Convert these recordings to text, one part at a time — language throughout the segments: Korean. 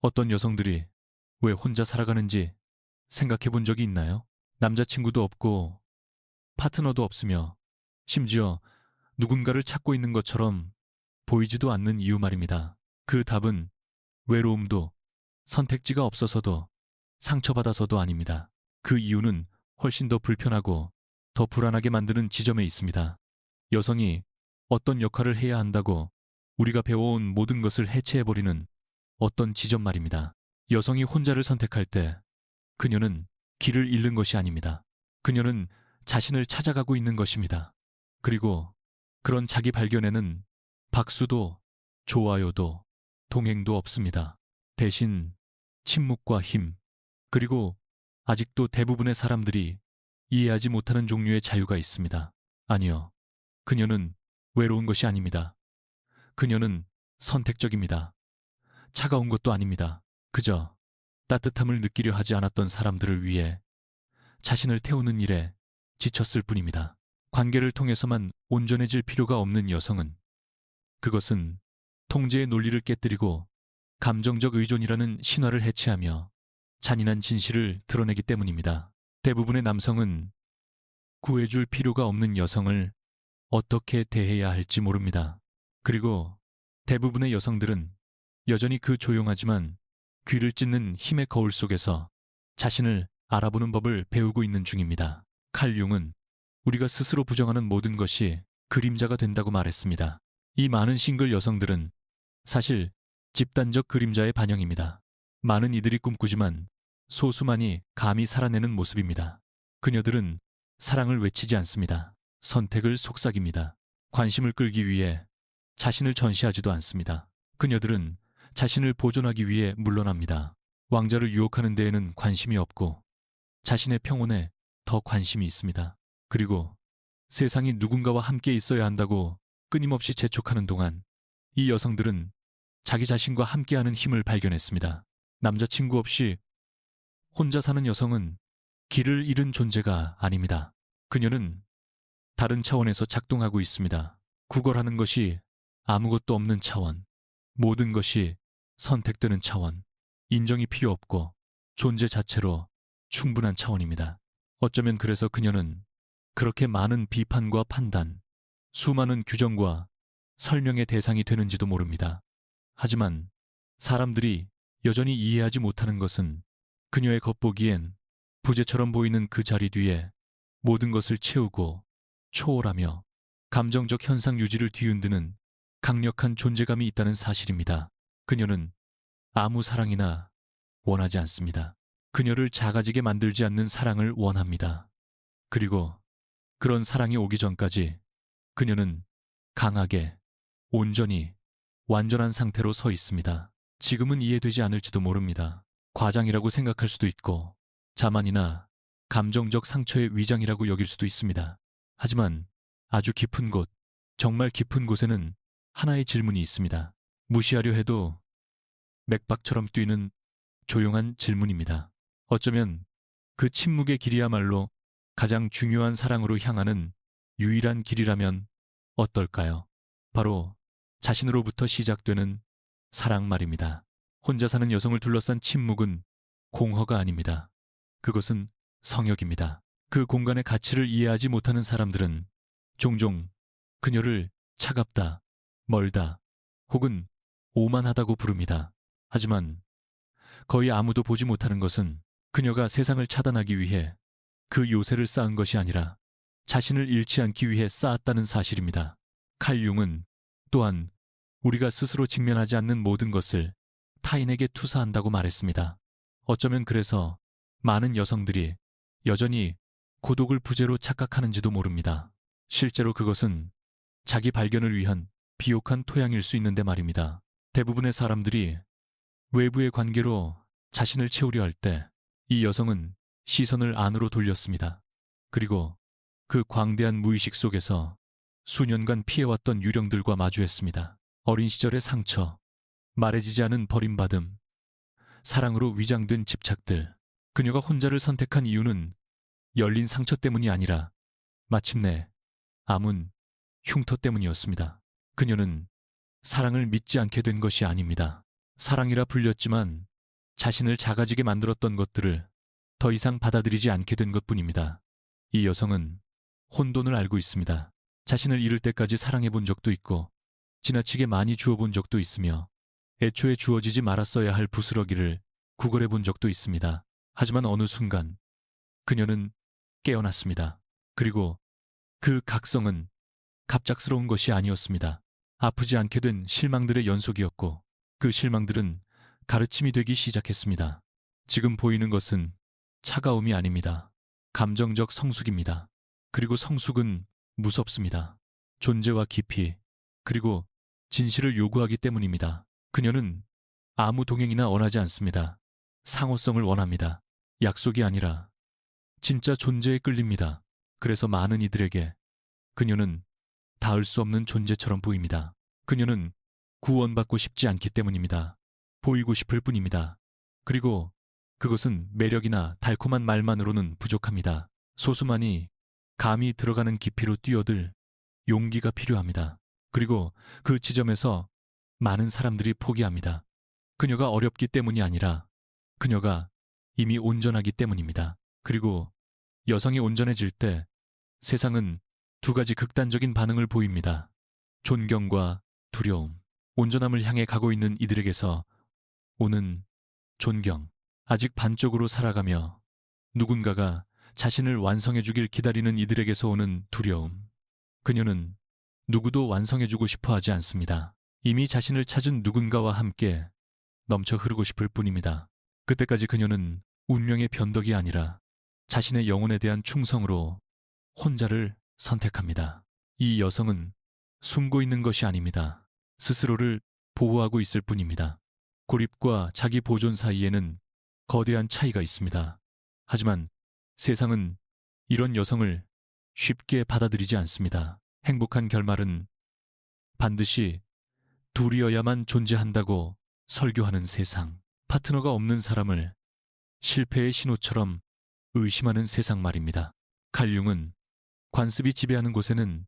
어떤 여성들이 왜 혼자 살아가는지 생각해 본 적이 있나요? 남자친구도 없고 파트너도 없으며 심지어 누군가를 찾고 있는 것처럼 보이지도 않는 이유 말입니다. 그 답은 외로움도 선택지가 없어서도 상처받아서도 아닙니다. 그 이유는 훨씬 더 불편하고 더 불안하게 만드는 지점에 있습니다. 여성이 어떤 역할을 해야 한다고 우리가 배워온 모든 것을 해체해버리는 어떤 지점 말입니다. 여성이 혼자를 선택할 때 그녀는 길을 잃는 것이 아닙니다. 그녀는 자신을 찾아가고 있는 것입니다. 그리고 그런 자기 발견에는 박수도 좋아요도 동행도 없습니다. 대신 침묵과 힘, 그리고 아직도 대부분의 사람들이 이해하지 못하는 종류의 자유가 있습니다. 아니요. 그녀는 외로운 것이 아닙니다. 그녀는 선택적입니다. 차가운 것도 아닙니다. 그저 따뜻함을 느끼려 하지 않았던 사람들을 위해 자신을 태우는 일에 지쳤을 뿐입니다. 관계를 통해서만 온전해질 필요가 없는 여성은 그것은 통제의 논리를 깨뜨리고 감정적 의존이라는 신화를 해체하며 잔인한 진실을 드러내기 때문입니다. 대부분의 남성은 구해줄 필요가 없는 여성을 어떻게 대해야 할지 모릅니다. 그리고 대부분의 여성들은 여전히 그 조용하지만 귀를 찢는 힘의 거울 속에서 자신을 알아보는 법을 배우고 있는 중입니다. 칼 융은 우리가 스스로 부정하는 모든 것이 그림자가 된다고 말했습니다. 이 많은 싱글 여성들은 사실 집단적 그림자의 반영입니다. 많은 이들이 꿈꾸지만 소수만이 감히 살아내는 모습입니다. 그녀들은 사랑을 외치지 않습니다. 선택을 속삭입니다. 관심을 끌기 위해 자신을 전시하지도 않습니다. 그녀들은 자신을 보존하기 위해 물러납니다. 왕자를 유혹하는 데에는 관심이 없고 자신의 평온에 더 관심이 있습니다. 그리고 세상이 누군가와 함께 있어야 한다고 끊임없이 재촉하는 동안 이 여성들은 자기 자신과 함께하는 힘을 발견했습니다. 남자친구 없이 혼자 사는 여성은 길을 잃은 존재가 아닙니다. 그녀는 다른 차원에서 작동하고 있습니다. 구걸하는 것이 아무것도 없는 차원, 모든 것이 선택되는 차원, 인정이 필요 없고 존재 자체로 충분한 차원입니다. 어쩌면 그래서 그녀는 그렇게 많은 비판과 판단, 수많은 규정과 설명의 대상이 되는지도 모릅니다. 하지만 사람들이 여전히 이해하지 못하는 것은 그녀의 겉보기엔 부재처럼 보이는 그 자리 뒤에 모든 것을 채우고 초월하며 감정적 현상 유지를 뒤흔드는 강력한 존재감이 있다는 사실입니다. 그녀는 아무 사랑이나 원하지 않습니다. 그녀를 작아지게 만들지 않는 사랑을 원합니다. 그리고 그런 사랑이 오기 전까지 그녀는 강하게, 온전히, 완전한 상태로 서 있습니다. 지금은 이해되지 않을지도 모릅니다. 과장이라고 생각할 수도 있고 자만이나 감정적 상처의 위장이라고 여길 수도 있습니다. 하지만 아주 깊은 곳, 정말 깊은 곳에는 하나의 질문이 있습니다. 무시하려 해도 맥박처럼 뛰는 조용한 질문입니다. 어쩌면 그 침묵의 길이야말로 가장 중요한 사랑으로 향하는 유일한 길이라면 어떨까요? 바로 자신으로부터 시작되는 사랑 말입니다. 혼자 사는 여성을 둘러싼 침묵은 공허가 아닙니다. 그것은 성역입니다. 그 공간의 가치를 이해하지 못하는 사람들은 종종 그녀를 차갑다, 멀다, 혹은 오만하다고 부릅니다. 하지만 거의 아무도 보지 못하는 것은 그녀가 세상을 차단하기 위해 그 요새를 쌓은 것이 아니라 자신을 잃지 않기 위해 쌓았다는 사실입니다. 칼 융은 또한 우리가 스스로 직면하지 않는 모든 것을 타인에게 투사한다고 말했습니다. 어쩌면 그래서 많은 여성들이 여전히 고독을 부재로 착각하는지도 모릅니다. 실제로 그것은 자기 발견을 위한 비옥한 토양일 수 있는데 말입니다. 대부분의 사람들이 외부의 관계로 자신을 채우려 할 때 이 여성은 시선을 안으로 돌렸습니다. 그리고 그 광대한 무의식 속에서 수년간 피해왔던 유령들과 마주했습니다. 어린 시절의 상처, 말해지지 않은 버림받음, 사랑으로 위장된 집착들. 그녀가 혼자를 선택한 이유는 열린 상처 때문이 아니라 마침내 아문, 흉터 때문이었습니다. 그녀는 사랑을 믿지 않게 된 것이 아닙니다. 사랑이라 불렸지만 자신을 작아지게 만들었던 것들을 더 이상 받아들이지 않게 된 것뿐입니다. 이 여성은 혼돈을 알고 있습니다. 자신을 잃을 때까지 사랑해 본 적도 있고 지나치게 많이 주어본 적도 있으며 애초에 주어지지 말았어야 할 부스러기를 구걸해 본 적도 있습니다. 하지만 어느 순간 그녀는 깨어났습니다. 그리고 그 각성은 갑작스러운 것이 아니었습니다. 아프지 않게 된 실망들의 연속이었고 그 실망들은 가르침이 되기 시작했습니다. 지금 보이는 것은 차가움이 아닙니다. 감정적 성숙입니다. 그리고 성숙은 무섭습니다. 존재와 깊이, 그리고 진실을 요구하기 때문입니다. 그녀는 아무 동행이나 원하지 않습니다. 상호성을 원합니다. 약속이 아니라 진짜 존재에 끌립니다. 그래서 많은 이들에게 그녀는 닿을 수 없는 존재처럼 보입니다. 그녀는 구원받고 싶지 않기 때문입니다. 보이고 싶을 뿐입니다. 그리고 그것은 매력이나 달콤한 말만으로는 부족합니다. 소수만이 감히 들어가는 깊이로 뛰어들 용기가 필요합니다. 그리고 그 지점에서 많은 사람들이 포기합니다. 그녀가 어렵기 때문이 아니라 그녀가 이미 온전하기 때문입니다. 그리고 여성이 온전해질 때 세상은 두 가지 극단적인 반응을 보입니다. 존경과 두려움. 온전함을 향해 가고 있는 이들에게서 오는 존경. 아직 반쪽으로 살아가며 누군가가 자신을 완성해주길 기다리는 이들에게서 오는 두려움. 그녀는 누구도 완성해주고 싶어 하지 않습니다. 이미 자신을 찾은 누군가와 함께 넘쳐 흐르고 싶을 뿐입니다. 그때까지 그녀는 운명의 변덕이 아니라 자신의 영혼에 대한 충성으로 혼자를 선택합니다. 이 여성은 숨고 있는 것이 아닙니다. 스스로를 보호하고 있을 뿐입니다. 고립과 자기 보존 사이에는 거대한 차이가 있습니다. 하지만 세상은 이런 여성을 쉽게 받아들이지 않습니다. 행복한 결말은 반드시 둘이어야만 존재한다고 설교하는 세상. 파트너가 없는 사람을 실패의 신호처럼 의심하는 세상 말입니다. 칼융은 관습이 지배하는 곳에는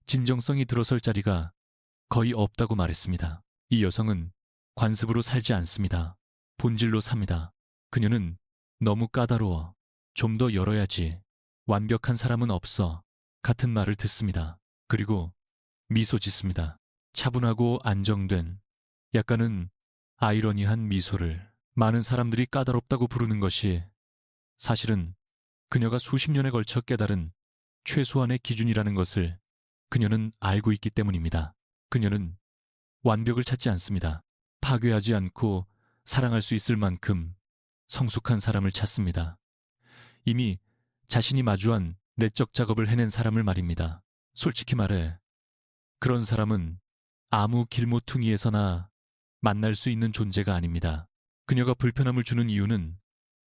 진정성이 들어설 자리가 거의 없다고 말했습니다. 이 여성은 관습으로 살지 않습니다. 본질로 삽니다. 그녀는 너무 까다로워. 좀 더 열어야지. 완벽한 사람은 없어. 같은 말을 듣습니다. 그리고 미소 짓습니다. 차분하고 안정된, 약간은 아이러니한 미소를. 많은 사람들이 까다롭다고 부르는 것이 사실은 그녀가 수십 년에 걸쳐 깨달은 최소한의 기준이라는 것을 그녀는 알고 있기 때문입니다. 그녀는 완벽을 찾지 않습니다. 파괴하지 않고 사랑할 수 있을 만큼 성숙한 사람을 찾습니다. 이미 자신이 마주한 내적 작업을 해낸 사람을 말입니다. 솔직히 말해, 그런 사람은 아무 길모퉁이에서나 만날 수 있는 존재가 아닙니다. 그녀가 불편함을 주는 이유는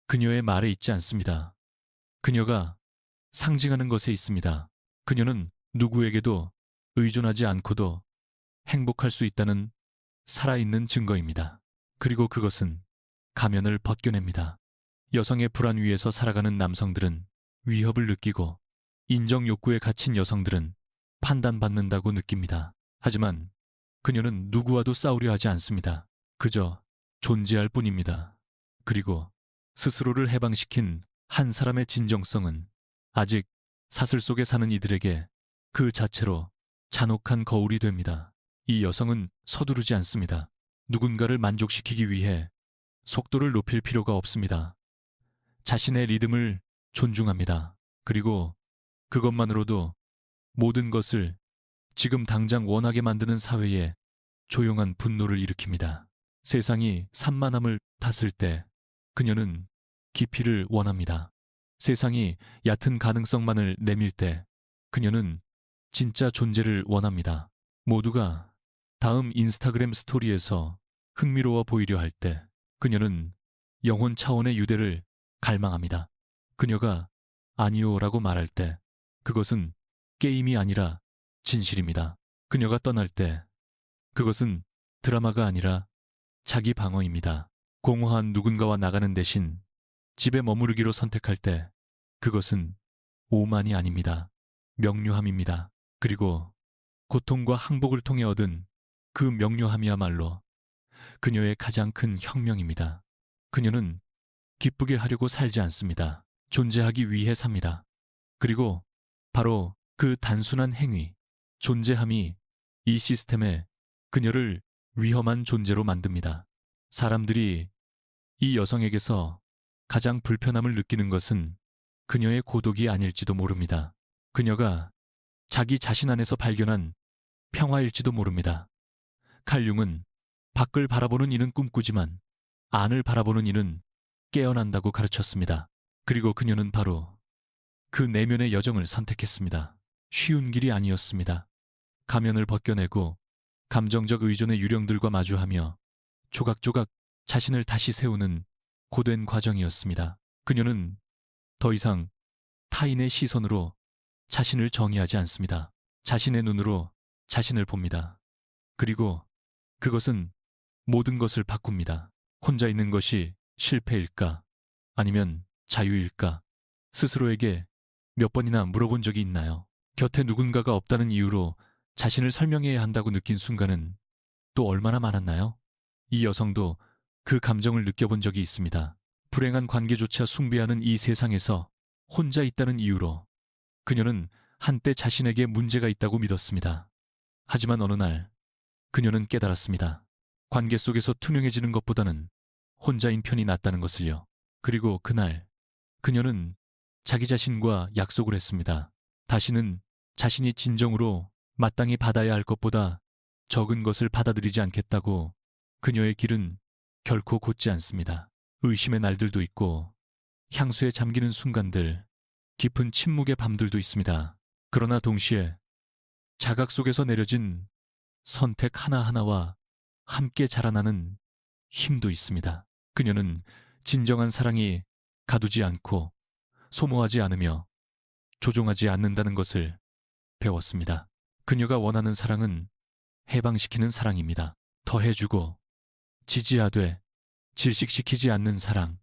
그녀의 말에 있지 않습니다. 그녀가 상징하는 것에 있습니다. 그녀는 누구에게도 의존하지 않고도 행복할 수 있다는 살아있는 증거입니다. 그리고 그것은 가면을 벗겨냅니다. 여성의 불안 위에서 살아가는 남성들은 위협을 느끼고 인정 욕구에 갇힌 여성들은 판단받는다고 느낍니다. 하지만 그녀는 누구와도 싸우려 하지 않습니다. 그저 존재할 뿐입니다. 그리고 스스로를 해방시킨 한 사람의 진정성은 아직 사슬 속에 사는 이들에게 그 자체로 잔혹한 거울이 됩니다. 이 여성은 서두르지 않습니다. 누군가를 만족시키기 위해 속도를 높일 필요가 없습니다. 자신의 리듬을 존중합니다. 그리고 그것만으로도 모든 것을 지금 당장 원하게 만드는 사회에 조용한 분노를 일으킵니다. 세상이 산만함을 탔을 때 그녀는 깊이를 원합니다. 세상이 얕은 가능성만을 내밀 때 그녀는 진짜 존재를 원합니다. 모두가 다음 인스타그램 스토리에서 흥미로워 보이려 할 때 그녀는 영혼 차원의 유대를 갈망합니다. 그녀가 아니오라고 말할 때 그것은 게임이 아니라 진실입니다. 그녀가 떠날 때 그것은 드라마가 아니라 자기 방어입니다. 공허한 누군가와 나가는 대신 집에 머무르기로 선택할 때 그것은 오만이 아닙니다. 명료함입니다. 그리고 고통과 항복을 통해 얻은 그 명료함이야말로 그녀의 가장 큰 혁명입니다. 그녀는 기쁘게 하려고 살지 않습니다. 존재하기 위해 삽니다. 그리고 바로 그 단순한 행위, 존재함이 이 시스템에 그녀를 위험한 존재로 만듭니다. 사람들이 이 여성에게서 가장 불편함을 느끼는 것은 그녀의 고독이 아닐지도 모릅니다. 그녀가 자기 자신 안에서 발견한 평화일지도 모릅니다. 칼 융은 밖을 바라보는 이는 꿈꾸지만 안을 바라보는 이는 깨어난다고 가르쳤습니다. 그리고 그녀는 바로 그 내면의 여정을 선택했습니다. 쉬운 길이 아니었습니다. 가면을 벗겨내고 감정적 의존의 유령들과 마주하며 조각조각 자신을 다시 세우는 고된 과정이었습니다. 그녀는 더 이상 타인의 시선으로 자신을 정의하지 않습니다. 자신의 눈으로 자신을 봅니다. 그리고 그것은 모든 것을 바꿉니다. 혼자 있는 것이 실패일까? 아니면 자유일까? 스스로에게 몇 번이나 물어본 적이 있나요? 곁에 누군가가 없다는 이유로 자신을 설명해야 한다고 느낀 순간은 또 얼마나 많았나요? 이 여성도 그 감정을 느껴본 적이 있습니다. 불행한 관계조차 숭배하는 이 세상에서 혼자 있다는 이유로 그녀는 한때 자신에게 문제가 있다고 믿었습니다. 하지만 어느 날 그녀는 깨달았습니다. 관계 속에서 투명해지는 것보다는 혼자인 편이 낫다는 것을요. 그리고 그날 그녀는 자기 자신과 약속을 했습니다. 다시는 자신이 진정으로 마땅히 받아야 할 것보다 적은 것을 받아들이지 않겠다고. 그녀의 길은 결코 곧지 않습니다. 의심의 날들도 있고 향수에 잠기는 순간들, 깊은 침묵의 밤들도 있습니다. 그러나 동시에 자각 속에서 내려진 선택 하나하나와 함께 자라나는 힘도 있습니다. 그녀는 진정한 사랑이 가두지 않고 소모하지 않으며 조종하지 않는다는 것을 배웠습니다. 그녀가 원하는 사랑은 해방시키는 사랑입니다. 더해주고 지지하되 질식시키지 않는 사랑.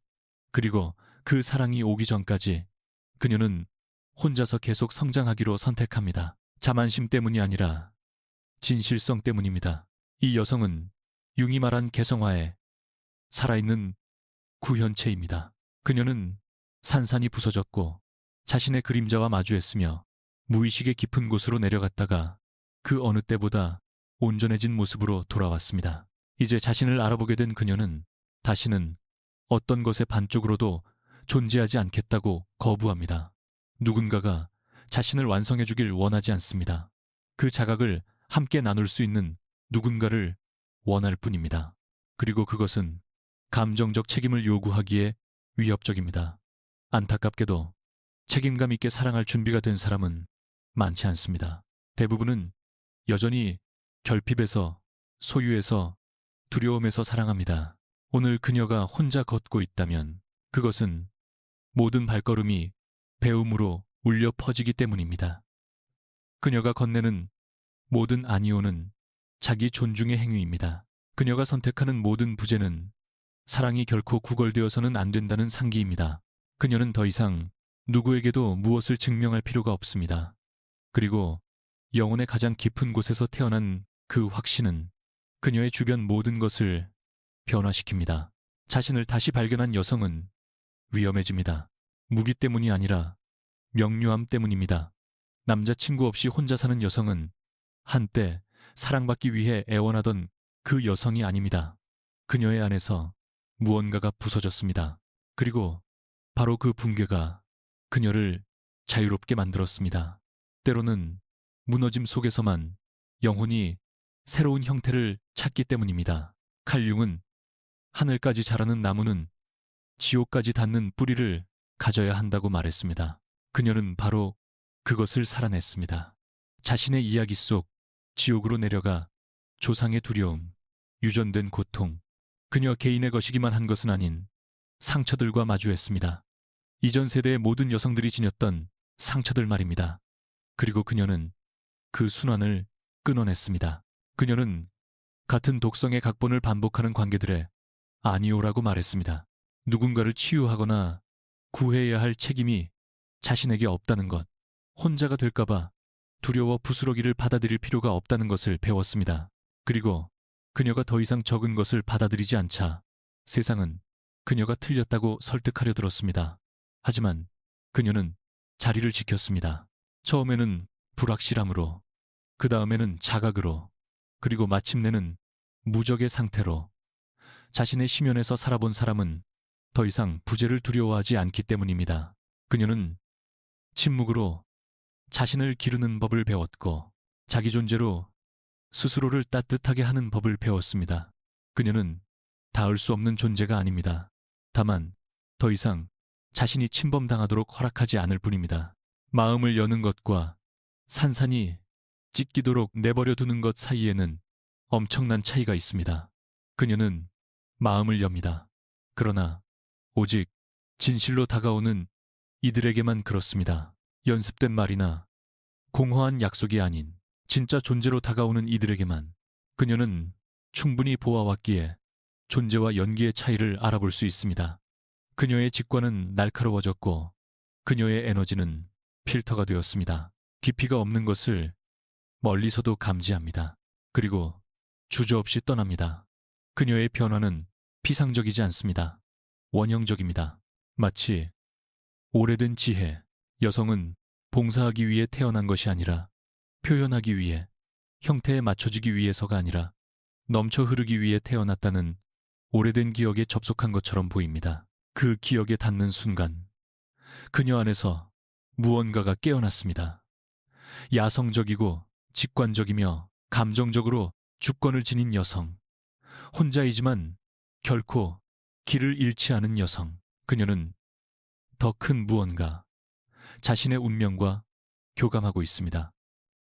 그리고 그 사랑이 오기 전까지 그녀는 혼자서 계속 성장하기로 선택합니다. 자만심 때문이 아니라 진실성 때문입니다. 이 여성은 융이 말한 개성화에 살아있는 구현체입니다. 그녀는 산산이 부서졌고 자신의 그림자와 마주했으며 무의식의 깊은 곳으로 내려갔다가 그 어느 때보다 온전해진 모습으로 돌아왔습니다. 이제 자신을 알아보게 된 그녀는 다시는 어떤 것의 반쪽으로도 존재하지 않겠다고 거부합니다. 누군가가 자신을 완성해 주길 원하지 않습니다. 그 자각을 함께 나눌 수 있는 누군가를 원할 뿐입니다. 그리고 그것은 감정적 책임을 요구하기에 위협적입니다. 안타깝게도 책임감 있게 사랑할 준비가 된 사람은 많지 않습니다. 대부분은 여전히 결핍에서, 소유에서, 두려움에서 사랑합니다. 오늘 그녀가 혼자 걷고 있다면 그것은 모든 발걸음이 배움으로 울려 퍼지기 때문입니다. 그녀가 건네는 모든 아니오는 자기 존중의 행위입니다. 그녀가 선택하는 모든 부재는 사랑이 결코 구걸되어서는 안 된다는 상기입니다. 그녀는 더 이상 누구에게도 무엇을 증명할 필요가 없습니다. 그리고 영혼의 가장 깊은 곳에서 태어난 그 확신은 그녀의 주변 모든 것을 변화시킵니다. 자신을 다시 발견한 여성은 위험해집니다. 무기 때문이 아니라 명료함 때문입니다. 남자친구 없이 혼자 사는 여성은 한때 사랑받기 위해 애원하던 그 여성이 아닙니다. 그녀의 안에서 무언가가 부서졌습니다. 그리고 바로 그 붕괴가 그녀를 자유롭게 만들었습니다. 때로는 무너짐 속에서만 영혼이 새로운 형태를 찾기 때문입니다. 칼 융은 하늘까지 자라는 나무는 지옥까지 닿는 뿌리를 가져야 한다고 말했습니다. 그녀는 바로 그것을 살아냈습니다. 자신의 이야기 속 지옥으로 내려가 조상의 두려움, 유전된 고통, 그녀 개인의 것이기만 한 것은 아닌 상처들과 마주했습니다. 이전 세대의 모든 여성들이 지녔던 상처들 말입니다. 그리고 그녀는 그 순환을 끊어냈습니다. 그녀는 같은 독성의 각본을 반복하는 관계들에 아니오라고 말했습니다. 누군가를 치유하거나 구해야 할 책임이 자신에게 없다는 것, 혼자가 될까봐 두려워 부스러기를 받아들일 필요가 없다는 것을 배웠습니다. 그리고 그녀가 더 이상 적은 것을 받아들이지 않자 세상은 그녀가 틀렸다고 설득하려 들었습니다. 하지만 그녀는 자리를 지켰습니다. 처음에는 불확실함으로, 그 다음에는 자각으로, 그리고 마침내는 무적의 상태로. 자신의 심연에서 살아본 사람은 더 이상 부재를 두려워하지 않기 때문입니다. 그녀는 침묵으로 자신을 기르는 법을 배웠고, 자기 존재로 스스로를 따뜻하게 하는 법을 배웠습니다. 그녀는 닿을 수 없는 존재가 아닙니다. 다만 더 이상 자신이 침범당하도록 허락하지 않을 뿐입니다. 마음을 여는 것과 산산이 찢기도록 내버려 두는 것 사이에는 엄청난 차이가 있습니다. 그녀는 마음을 엽니다. 그러나 오직 진실로 다가오는 이들에게만 그렇습니다. 연습된 말이나 공허한 약속이 아닌 진짜 존재로 다가오는 이들에게만. 그녀는 충분히 보아왔기에 존재와 연기의 차이를 알아볼 수 있습니다. 그녀의 직관은 날카로워졌고 그녀의 에너지는 필터가 되었습니다. 깊이가 없는 것을 멀리서도 감지합니다. 그리고 주저없이 떠납니다. 그녀의 변화는 피상적이지 않습니다. 원형적입니다. 마치 오래된 지혜, 여성은 봉사하기 위해 태어난 것이 아니라 표현하기 위해, 형태에 맞춰지기 위해서가 아니라 넘쳐 흐르기 위해 태어났다는 오래된 기억에 접속한 것처럼 보입니다. 그 기억에 닿는 순간 그녀 안에서 무언가가 깨어났습니다. 야성적이고 직관적이며 감정적으로 주권을 지닌 여성. 혼자이지만 결코 길을 잃지 않은 여성. 그녀는 더 큰 무언가, 자신의 운명과 교감하고 있습니다.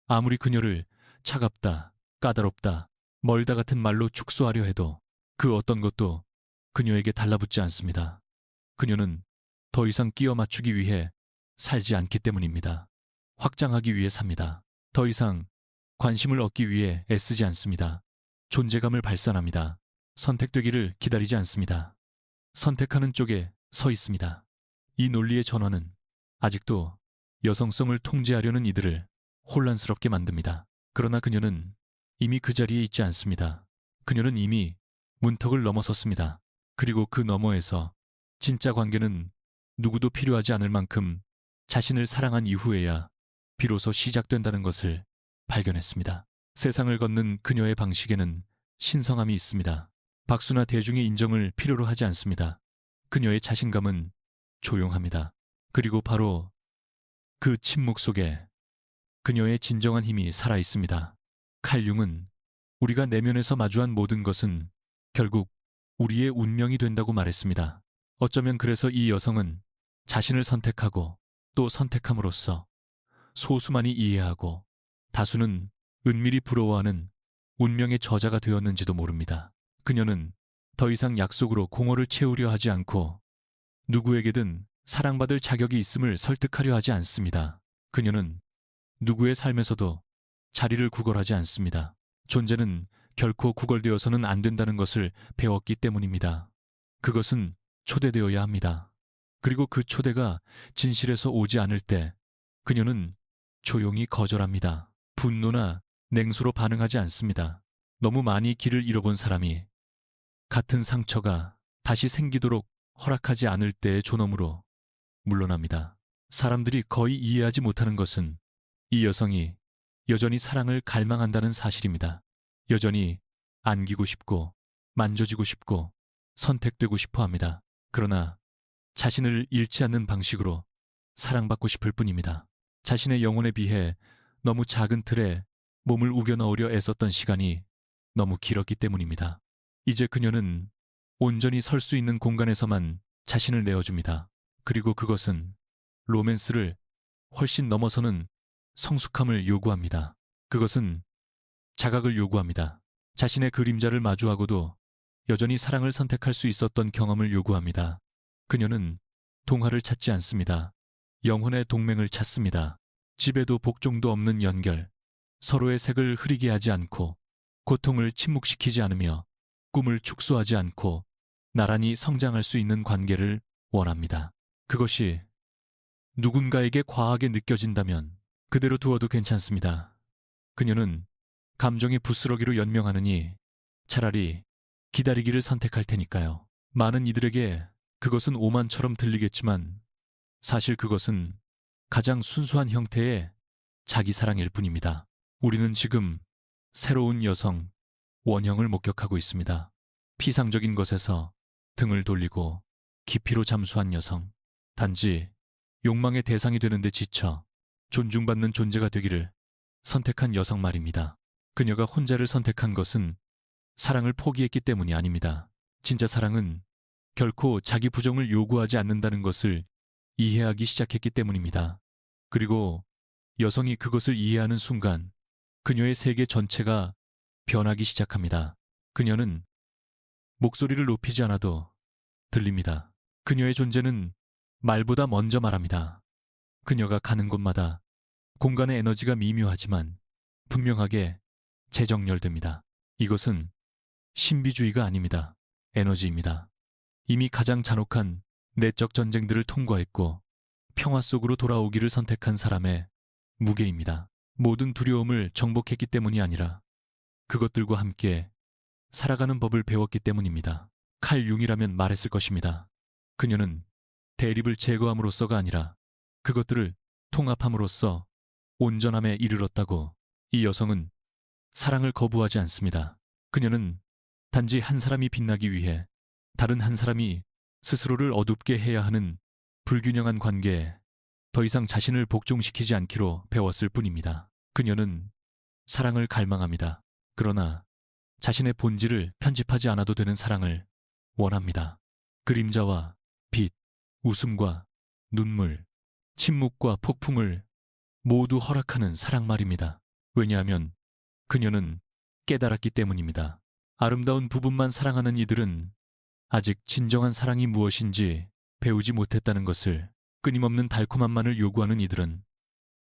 아무리 그녀를 차갑다, 까다롭다, 멀다 같은 말로 축소하려 해도 그 어떤 것도 그녀에게 달라붙지 않습니다. 그녀는 더 이상 끼워 맞추기 위해 살지 않기 때문입니다. 확장하기 위해 삽니다. 더 이상 관심을 얻기 위해 애쓰지 않습니다. 존재감을 발산합니다. 선택되기를 기다리지 않습니다. 선택하는 쪽에 서 있습니다. 이 논리의 전환은 아직도 여성성을 통제하려는 이들을 혼란스럽게 만듭니다. 그러나 그녀는 이미 그 자리에 있지 않습니다. 그녀는 이미 문턱을 넘어섰습니다. 그리고 그 너머에서 진짜 관계는 누구도 필요하지 않을 만큼 자신을 사랑한 이후에야 비로소 시작된다는 것을 발견했습니다. 세상을 걷는 그녀의 방식에는 신성함이 있습니다. 박수나 대중의 인정을 필요로 하지 않습니다. 그녀의 자신감은 조용합니다. 그리고 바로 그 침묵 속에 그녀의 진정한 힘이 살아 있습니다. 칼 융은 우리가 내면에서 마주한 모든 것은 결국 우리의 운명이 된다고 말했습니다. 어쩌면 그래서 이 여성은 자신을 선택하고 또 선택함으로써 소수만이 이해하고 다수는 은밀히 부러워하는 운명의 저자가 되었는지도 모릅니다. 그녀는 더 이상 약속으로 공허를 채우려 하지 않고 누구에게든 사랑받을 자격이 있음을 설득하려 하지 않습니다. 그녀는 누구의 삶에서도 자리를 구걸하지 않습니다. 존재는 결코 구걸되어서는 안 된다는 것을 배웠기 때문입니다. 그것은 초대되어야 합니다. 그리고 그 초대가 진실에서 오지 않을 때 그녀는 조용히 거절합니다. 분노나 냉소로 반응하지 않습니다. 너무 많이 길을 잃어본 사람이 같은 상처가 다시 생기도록 허락하지 않을 때의 존엄으로 물러납니다. 사람들이 거의 이해하지 못하는 것은 이 여성이 여전히 사랑을 갈망한다는 사실입니다. 여전히 안기고 싶고 만져지고 싶고 선택되고 싶어 합니다. 그러나 자신을 잃지 않는 방식으로 사랑받고 싶을 뿐입니다. 자신의 영혼에 비해 너무 작은 틀에 몸을 우겨 넣으려 애썼던 시간이 너무 길었기 때문입니다. 이제 그녀는 온전히 설 수 있는 공간에서만 자신을 내어줍니다. 그리고 그것은 로맨스를 훨씬 넘어서는 성숙함을 요구합니다. 그것은 자각을 요구합니다. 자신의 그림자를 마주하고도 여전히 사랑을 선택할 수 있었던 경험을 요구합니다. 그녀는 동화를 찾지 않습니다. 영혼의 동맹을 찾습니다. 집에도 복종도 없는 연결, 서로의 색을 흐리게 하지 않고 고통을 침묵시키지 않으며 꿈을 축소하지 않고 나란히 성장할 수 있는 관계를 원합니다. 그것이 누군가에게 과하게 느껴진다면 그대로 두어도 괜찮습니다. 그녀는 감정의 부스러기로 연명하느니 차라리 기다리기를 선택할 테니까요. 많은 이들에게 그것은 오만처럼 들리겠지만 사실 그것은 가장 순수한 형태의 자기 사랑일 뿐입니다. 우리는 지금 새로운 여성, 원형을 목격하고 있습니다. 피상적인 것에서 등을 돌리고 깊이로 잠수한 여성. 단지 욕망의 대상이 되는데 지쳐 존중받는 존재가 되기를 선택한 여성 말입니다. 그녀가 혼자를 선택한 것은 사랑을 포기했기 때문이 아닙니다. 진짜 사랑은 결코 자기 부정을 요구하지 않는다는 것을 이해하기 시작했기 때문입니다. 그리고 여성이 그것을 이해하는 순간 그녀의 세계 전체가 변하기 시작합니다. 그녀는 목소리를 높이지 않아도 들립니다. 그녀의 존재는 말보다 먼저 말합니다. 그녀가 가는 곳마다 공간의 에너지가 미묘하지만 분명하게 재정렬됩니다. 이것은 신비주의가 아닙니다. 에너지입니다. 이미 가장 잔혹한 내적 전쟁들을 통과했고 평화 속으로 돌아오기를 선택한 사람의 무게입니다. 모든 두려움을 정복했기 때문이 아니라 그것들과 함께 살아가는 법을 배웠기 때문입니다. 칼 융이라면 말했을 것입니다. 그녀는 대립을 제거함으로써가 아니라 그것들을 통합함으로써 온전함에 이르렀다고. 이 여성은 사랑을 거부하지 않습니다. 그녀는 단지 한 사람이 빛나기 위해 다른 한 사람이 스스로를 어둡게 해야 하는 불균형한 관계에 더 이상 자신을 복종시키지 않기로 배웠을 뿐입니다. 그녀는 사랑을 갈망합니다. 그러나 자신의 본질을 편집하지 않아도 되는 사랑을 원합니다. 그림자와 빛, 웃음과 눈물, 침묵과 폭풍을 모두 허락하는 사랑 말입니다. 왜냐하면 그녀는 깨달았기 때문입니다. 아름다운 부분만 사랑하는 이들은 아직 진정한 사랑이 무엇인지 배우지 못했다는 것을, 끊임없는 달콤함만을 요구하는 이들은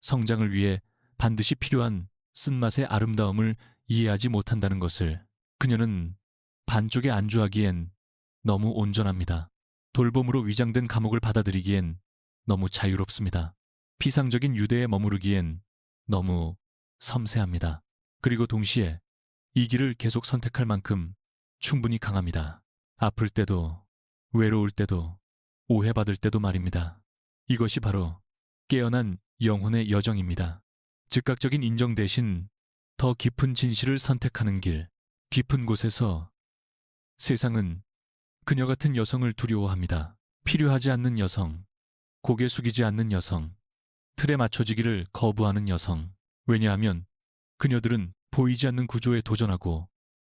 성장을 위해 반드시 필요한 쓴맛의 아름다움을 이해하지 못한다는 것을. 그녀는 반쪽에 안주하기엔 너무 온전합니다. 돌봄으로 위장된 감옥을 받아들이기엔 너무 자유롭습니다. 피상적인 유대에 머무르기엔 너무 섬세합니다. 그리고 동시에 이 길을 계속 선택할 만큼 충분히 강합니다. 아플 때도, 외로울 때도, 오해받을 때도 말입니다. 이것이 바로 깨어난 영혼의 여정입니다. 즉각적인 인정 대신 더 깊은 진실을 선택하는 길. 깊은 곳에서 세상은 그녀 같은 여성을 두려워합니다. 필요하지 않는 여성, 고개 숙이지 않는 여성, 틀에 맞춰지기를 거부하는 여성. 왜냐하면 그녀들은 보이지 않는 구조에 도전하고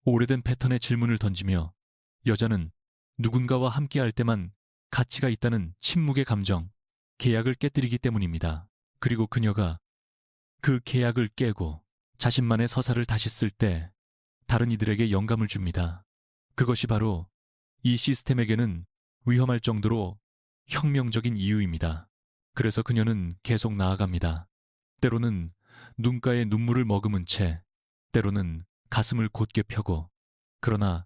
오래된 패턴에 질문을 던지며 여자는 누군가와 함께할 때만 가치가 있다는 침묵의 감정, 계약을 깨뜨리기 때문입니다. 그리고 그녀가 그 계약을 깨고 자신만의 서사를 다시 쓸 때 다른 이들에게 영감을 줍니다. 그것이 바로 이 시스템에게는 위험할 정도로 혁명적인 이유입니다. 그래서 그녀는 계속 나아갑니다. 때로는 눈가에 눈물을 머금은 채, 때로는 가슴을 곧게 펴고, 그러나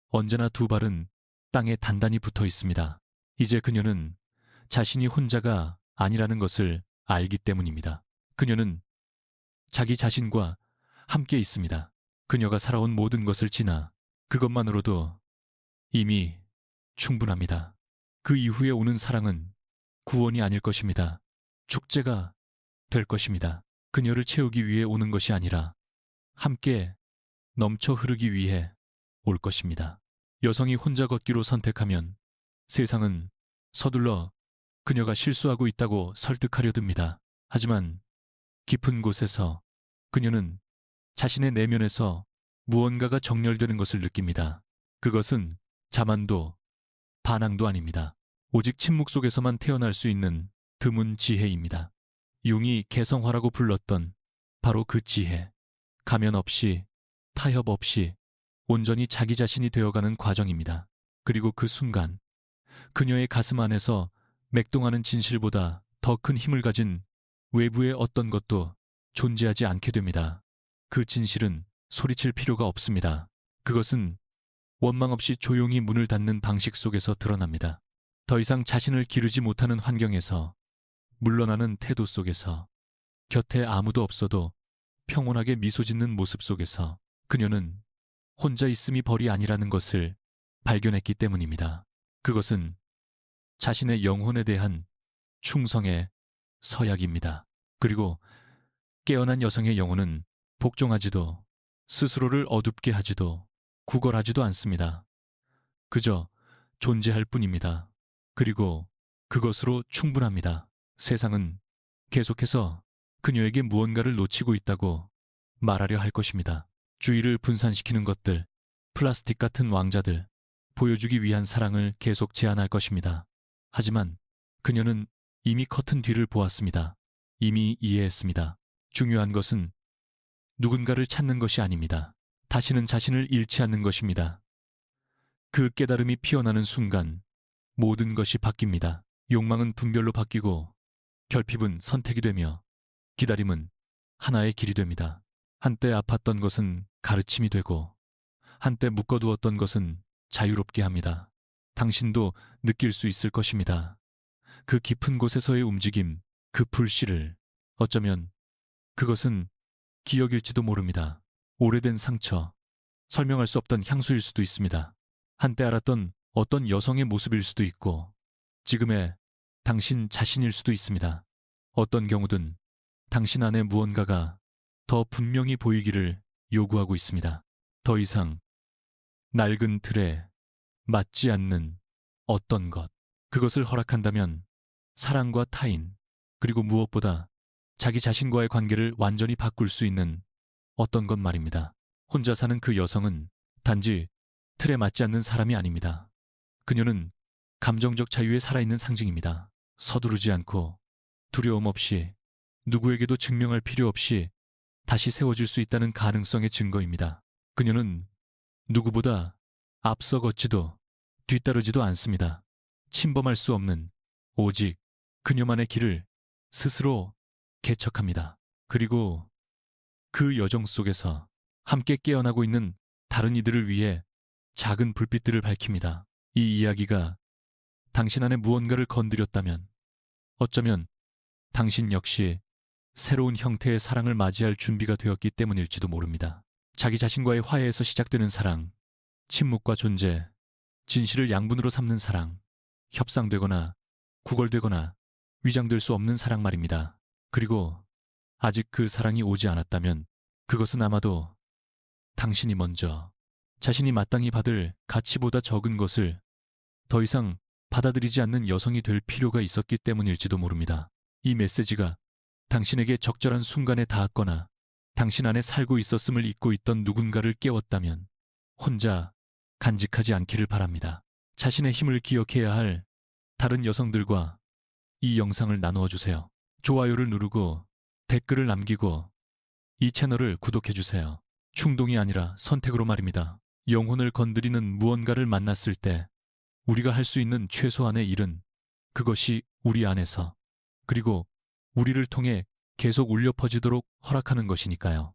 언제나 두 발은 땅에 단단히 붙어 있습니다. 이제 그녀는 자신이 혼자가 아니라는 것을 알기 때문입니다. 그녀는 자기 자신과 함께 있습니다. 그녀가 살아온 모든 것을 지나 그것만으로도 이미 충분합니다. 그 이후에 오는 사랑은 구원이 아닐 것입니다. 축제가 될 것입니다. 그녀를 채우기 위해 오는 것이 아니라 함께 넘쳐 흐르기 위해 올 것입니다. 여성이 혼자 걷기로 선택하면 세상은 서둘러 그녀가 실수하고 있다고 설득하려 듭니다. 하지만 깊은 곳에서 그녀는 자신의 내면에서 무언가가 정렬되는 것을 느낍니다. 그것은 자만도 반항도 아닙니다. 오직 침묵 속에서만 태어날 수 있는 드문 지혜입니다. 융이 개성화라고 불렀던 바로 그 지혜. 가면 없이, 타협 없이 온전히 자기 자신이 되어가는 과정입니다. 그리고 그 순간 그녀의 가슴 안에서 맥동하는 진실보다 더 큰 힘을 가진 외부의 어떤 것도 존재하지 않게 됩니다. 그 진실은 소리칠 필요가 없습니다. 그것은 원망 없이 조용히 문을 닫는 방식 속에서 드러납니다. 더 이상 자신을 기르지 못하는 환경에서, 물러나는 태도 속에서, 곁에 아무도 없어도 평온하게 미소 짓는 모습 속에서 그녀는 혼자 있음이 벌이 아니라는 것을 발견했기 때문입니다. 그것은 자신의 영혼에 대한 충성의 서약입니다. 그리고 깨어난 여성의 영혼은 복종하지도 스스로를 어둡게 하지도 구걸하지도 않습니다. 그저 존재할 뿐입니다. 그리고 그것으로 충분합니다. 세상은 계속해서 그녀에게 무언가를 놓치고 있다고 말하려 할 것입니다. 주의를 분산시키는 것들, 플라스틱 같은 왕자들, 보여주기 위한 사랑을 계속 제안할 것입니다. 하지만 그녀는 이미 커튼 뒤를 보았습니다. 이미 이해했습니다. 중요한 것은 누군가를 찾는 것이 아닙니다. 다시는 자신을 잃지 않는 것입니다. 그 깨달음이 피어나는 순간 모든 것이 바뀝니다. 욕망은 분별로 바뀌고 결핍은 선택이 되며 기다림은 하나의 길이 됩니다. 한때 아팠던 것은 가르침이 되고 한때 묶어두었던 것은 자유롭게 합니다. 당신도 느낄 수 있을 것입니다. 그 깊은 곳에서의 움직임, 그 불씨를. 어쩌면 그것은 기억일지도 모릅니다. 오래된 상처, 설명할 수 없던 향수일 수도 있습니다. 한때 알았던 어떤 여성의 모습일 수도 있고 지금의 당신 자신일 수도 있습니다. 어떤 경우든 당신 안에 무언가가 더 분명히 보이기를 요구하고 있습니다. 더 이상 낡은 틀에 맞지 않는 어떤 것, 그것을 허락한다면 사랑과 타인, 그리고 무엇보다 자기 자신과의 관계를 완전히 바꿀 수 있는 어떤 것 말입니다. 혼자 사는 그 여성은 단지 틀에 맞지 않는 사람이 아닙니다. 그녀는 감정적 자유에 살아있는 상징입니다. 서두르지 않고 두려움 없이 누구에게도 증명할 필요 없이 다시 세워질 수 있다는 가능성의 증거입니다. 그녀는 누구보다 앞서 걷지도 뒤따르지도 않습니다. 침범할 수 없는 오직 그녀만의 길을 스스로 개척합니다. 그리고 그 여정 속에서 함께 깨어나고 있는 다른 이들을 위해 작은 불빛들을 밝힙니다. 이 이야기가 당신 안에 무언가를 건드렸다면 어쩌면 당신 역시 새로운 형태의 사랑을 맞이할 준비가 되었기 때문일지도 모릅니다. 자기 자신과의 화해에서 시작되는 사랑, 침묵과 존재, 진실을 양분으로 삼는 사랑, 협상되거나 구걸되거나 위장될 수 없는 사랑 말입니다. 그리고 아직 그 사랑이 오지 않았다면 그것은 아마도 당신이 먼저 자신이 마땅히 받을 가치보다 적은 것을 더 이상 받아들이지 않는 여성이 될 필요가 있었기 때문일지도 모릅니다. 이 메시지가 당신에게 적절한 순간에 닿았거나 당신 안에 살고 있었음을 잊고 있던 누군가를 깨웠다면 혼자 간직하지 않기를 바랍니다. 자신의 힘을 기억해야 할 다른 여성들과 이 영상을 나누어 주세요. 좋아요를 누르고 댓글을 남기고 이 채널을 구독해 주세요. 충동이 아니라 선택으로 말입니다. 영혼을 건드리는 무언가를 만났을 때 우리가 할 수 있는 최소한의 일은 그것이 우리 안에서 그리고 우리를 통해 계속 울려 퍼지도록 허락하는 것이니까요.